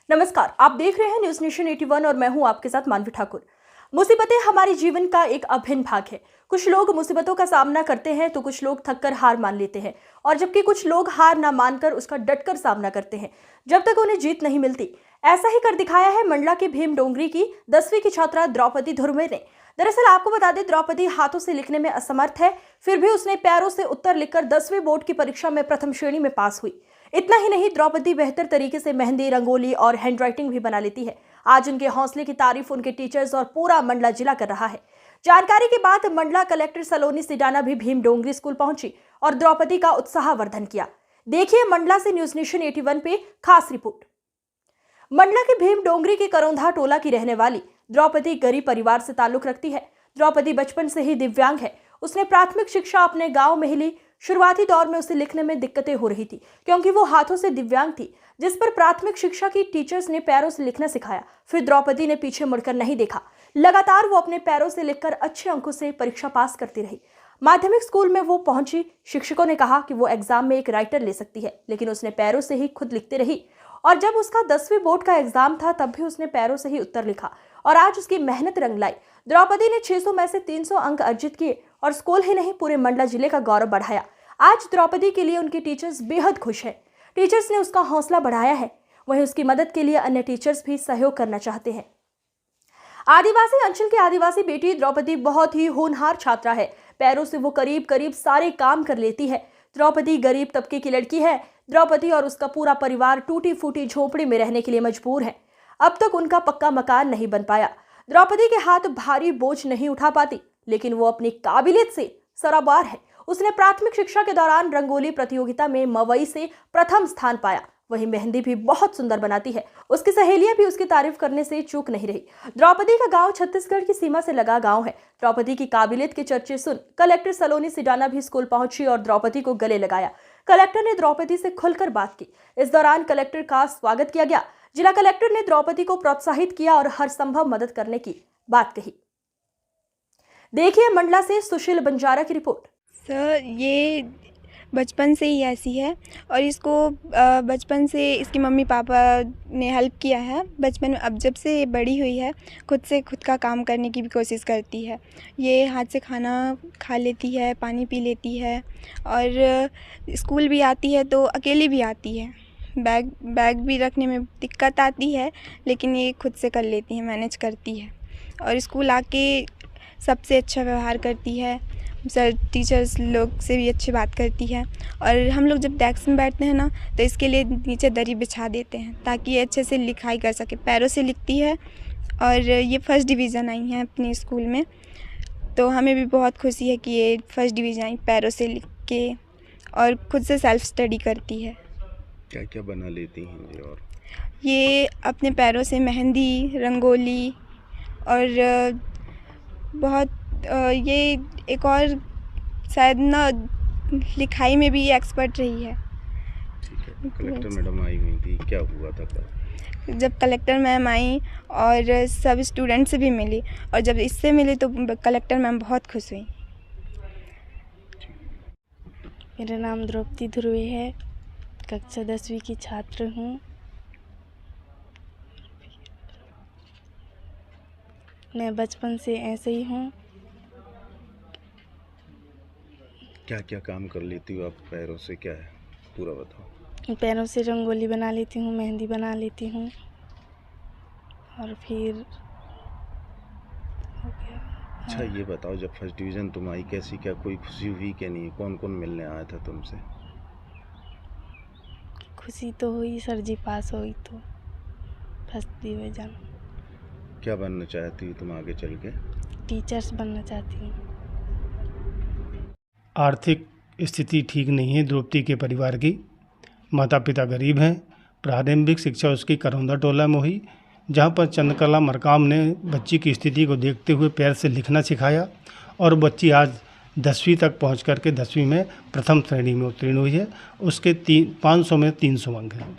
नमस्कार, आप देख रहे हैं न्यूज नेशन 81 और मैं हूं आपके साथ मानवी ठाकुर। मुसीबतें हमारे जीवन का एक अभिन्न भाग है। कुछ लोग मुसीबतों का सामना करते हैं तो कुछ लोग थककर हार मान लेते हैं और जबकि कुछ लोग हार ना मानकर उसका डटकर सामना करते हैं जब तक उन्हें जीत नहीं मिलती। ऐसा ही कर दिखाया है मंडला के भीम डोंगरी की 10वीं की छात्रा द्रौपदी धुर्वे ने। दरअसल आपको बता दें, द्रौपदी हाथों से लिखने में असमर्थ है, फिर भी उसने पैरों से उत्तर लिखकर 10वीं बोर्ड की परीक्षा में प्रथम श्रेणी में पास हुई। इतना ही नहीं, द्रौपदी बेहतर तरीके से मेहंदी, रंगोली और हैंडराइटिंग भी बना लेती है। आज उनके हौसले की तारीफ उनके टीचर्स और पूरा मंडला जिला कर रहा है। जानकारी के बाद मंडला कलेक्टर सलोनी सिडाना भी भीम डोंगरी स्कूल पहुंची और द्रौपदी का उत्साहवर्धन किया। देखिए मंडला से न्यूज नेशन 81 पे खास रिपोर्ट। मंडला के भीम डोंगरी के करौंधा टोला की रहने वाली द्रौपदी गरीब परिवार से ताल्लुक रखती है। द्रौपदी बचपन से ही दिव्यांग है। उसने प्राथमिक शिक्षा अपने गांव में ही ली। शुरुआती दौर में उसे लिखने में दिक्कतें हो रही थी क्योंकि वो हाथों से दिव्यांग थी, जिस पर प्राथमिक शिक्षा की टीचर्स ने पैरों से लिखना सिखाया। फिर द्रौपदी ने पीछे मुड़कर नहीं देखा। लगातार वो अपने पैरों से लिखकर अच्छे अंकों से परीक्षा पास करती रही। माध्यमिक स्कूल में वो पहुंची। शिक्षकों ने कहा कि वो एग्जाम में एक राइटर ले सकती है, लेकिन उसने पैरों से ही खुद लिखती रही और जब उसका 10वीं बोर्ड का एग्जाम था तब भी उसने पैरों से ही उत्तर लिखा और आज उसकी मेहनत रंग लाई। द्रौपदी ने 600 में से 300 अंक अर्जित किए और स्कूल ही नहीं पूरे मंडला जिले का गौरव बढ़ाया। आज द्रौपदी के लिए उनके टीचर्स बेहद खुश हैं। टीचर्स ने उसका हौसला बढ़ाया है, वहीं उसकी मदद के लिए अन्य टीचर्स भी सहयोग करना चाहते हैं। आदिवासी अंचल की आदिवासी बेटी द्रौपदी बहुत ही होनहार छात्रा है। पैरों से वो करीब करीब सारे काम कर लेती है। द्रौपदी गरीब तबके की लड़की है। द्रौपदी और उसका पूरा परिवार टूटी फूटी झोपड़ी में रहने के लिए मजबूर है। अब तक उनका पक्का मकान नहीं बन पाया। द्रौपदी के हाथ भारी बोझ नहीं उठा पाती, लेकिन वो अपनी काबिलियत से सराबार है। उसने प्राथमिक शिक्षा के दौरान रंगोली प्रतियोगिता में मवई से प्रथम स्थान पाया। वहीं मेहंदी भी बहुत सुंदर बनाती है। उसकी सहेलियां भी उसकी तारीफ करने से चूक नहीं रही। द्रौपदी का गांव छत्तीसगढ़ की सीमा से लगा गांव है। द्रौपदी की काबिलियत के चर्चे सुन कलेक्टर सलोनी सिडाना भी स्कूल पहुंची और द्रौपदी को गले लगाया। कलेक्टर ने द्रौपदी से खुलकर बात की। इस दौरान कलेक्टर का स्वागत किया गया। जिला कलेक्टर ने द्रौपदी को प्रोत्साहित किया और हर संभव मदद करने की बात कही। देखिए मंडला से सुशील बंजारा की रिपोर्ट। सर, ये बचपन से ही ऐसी है और इसको बचपन से इसकी मम्मी पापा ने हेल्प किया है बचपन में। अब जब से ये बड़ी हुई है खुद का काम करने की भी कोशिश करती है। ये हाथ से खाना खा लेती है, पानी पी लेती है और स्कूल भी आती है तो अकेली भी आती है। बैग भी रखने में दिक्कत आती है, लेकिन ये खुद से कर लेती है, मैनेज करती है और स्कूल आके सबसे अच्छा व्यवहार करती है। सर टीचर्स लोग से भी अच्छी बात करती है और हम लोग जब डेस्क में बैठते हैं ना तो इसके लिए नीचे दरी बिछा देते हैं ताकि ये अच्छे से लिखाई कर सके। पैरों से लिखती है और ये फर्स्ट डिवीज़न आई है अपने स्कूल में, तो हमें भी बहुत खुशी है कि ये फर्स्ट डिवीज़न आई पैरों से लिख के और खुद से सेल्फ स्टडी करती है। क्या क्या बना लेती हैं ये? और ये अपने पैरों से मेहंदी, रंगोली और बहुत ये एक और शायद ना लिखाई में भी एक्सपर्ट रही है। ठीक है, कलेक्टर मैडम आई हुई थी, क्या हुआ था कल? जब कलेक्टर मैम आई और सब स्टूडेंट से भी मिली और जब इससे मिली तो कलेक्टर मैम बहुत खुश हुई। मेरा नाम द्रौपदी धुर्वे है, कक्षा 10वीं की छात्र हूँ। मैं बचपन से ऐसे ही हूँ। क्या क्या काम कर लेती हो आप पैरों से, क्या है पूरा बताओ। पैरों से रंगोली बना लेती हूँ, मेहंदी बना लेती हूँ और फिर हो गया। अच्छा ये बताओ, जब फर्स्ट डिवीज़न तुम आई कैसी, क्या कोई खुशी हुई क्या नहीं? कौन कौन मिलने आया था तुमसे? खुशी तो हुई, सर जी पास हुई तो फर्स्ट डिवीज़न। क्या बनना चाहती हो तुम आगे चल के? टीचर्स बनना चाहती हूँ। आर्थिक स्थिति ठीक नहीं है द्रौपदी के परिवार की। माता पिता गरीब हैं। प्रारंभिक शिक्षा उसकी करौंधा टोला में हुई, जहाँ पर चंद्रकला मरकाम ने बच्ची की स्थिति को देखते हुए पैर से लिखना सिखाया और बच्ची आज 10वीं तक पहुँच करके 10वीं में प्रथम श्रेणी में उत्तीर्ण हुई है। उसके 500 में 300 अंक हैं।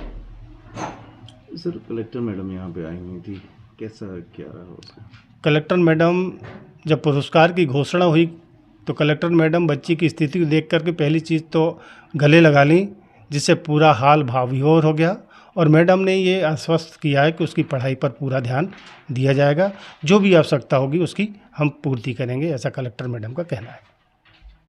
सर कलेक्टर मैडम यहाँ पे आई हुई थी, कैसा क्या रहा उसका? कलेक्टर मैडम जब पुरस्कार की घोषणा हुई तो कलेक्टर मैडम बच्ची की स्थिति को देख करके पहली चीज़ तो गले लगा ली, जिससे पूरा हाल भावविभोर हो गया और मैडम ने ये आश्वस्त किया है कि उसकी पढ़ाई पर पूरा ध्यान दिया जाएगा, जो भी आवश्यकता होगी उसकी हम पूर्ति करेंगे, ऐसा कलेक्टर मैडम का कहना है।